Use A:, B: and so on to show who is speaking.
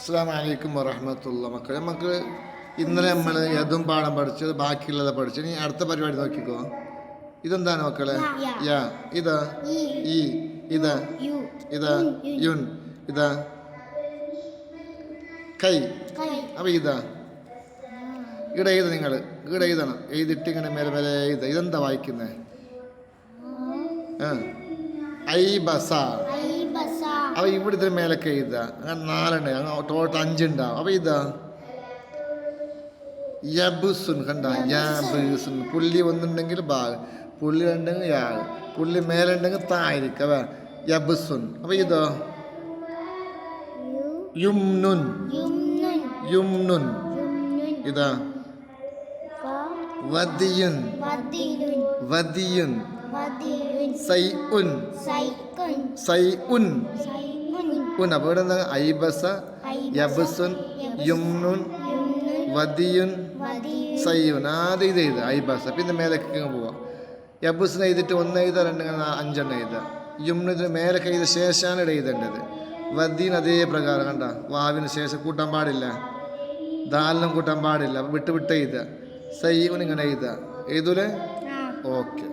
A: അസ്സലാമു അലൈക്കും വറഹ്മത്തുള്ളാഹി. മക്കളെ, നമുക്ക് ഇന്നലെ നമ്മൾ യദും പാഠം പഠിച്ചത്, ബാക്കിയുള്ളത് പഠിച്ചു. ഇനി അടുത്ത പരിപാടി നോക്കിക്കോ. ഇതെന്താണ് മക്കളെ? യാ. ഇതാ ഈ. ഇതാ ഇതാ യുൻ. ഇതാ കൈ. അപ്പൊ ഇതാ ഇവിടെ എഴുത. നിങ്ങൾ ഇവിടെ എഴുതണം. എഴുതിട്ട് ഇങ്ങനെ മേലെ മേലെ എഴുത. ഇതെന്താ വായിക്കുന്നത്? ഐ ബസ. അപ്പൊ ഇവിടുത്തെ മേലൊക്കെ എഴുത. അങ്ങനെ 4 ഉണ്ട്. അങ്ങനെ ടോട്ടൽ 5 ഉണ്ടാവും. അപ്പൊ ഇതാ യബുസുൻ. കണ്ട? യബുസുൻ. പുള്ളി ഒന്നുണ്ടെങ്കിൽ ബാ, പുള്ളി ഉണ്ടെങ്കിൽ യാ, പുള്ളി മേലുണ്ടെങ്കിൽ തായിരിക്കും. അവ യബുസുൻ. അപ്പൊ ഇതോ യുംനുൻ. യുംനുൻ. ഇതാ വദിയുൻ. വദിയുൻ. സൈഉൻ. സൈഉൻ. ഉൻ. അപ്പോൾ ഇവിടെ എന്താ? ഐബസ, യബുസുൻ, യുംനുൻ, വദിയുൻ, സൈഉൻ. ആദ്യം ഇത് എഴുതുക ഐബസ. പിന്നെ മേലേക്ക് പോവാം. യബുസിന് എഴുതിയിട്ട് 1 എഴുതുക, 2 5 എഴുതുക. യുംനുന് മേലേക്ക് എഴുതിയ ശേഷമാണ് ഇവിടെ എഴുതേണ്ടത്. വദീൻ അതേ പ്രകാരം. കണ്ട? വാവിന് ശേഷം കൂട്ടാൻ പാടില്ല, ദാലിനും കൂട്ടാൻ പാടില്ല. വിട്ട് എഴുതുക. സൈഉൻ ഇങ്ങനെ എഴുതുക. എഴുതൂലേ? ഓക്കെ.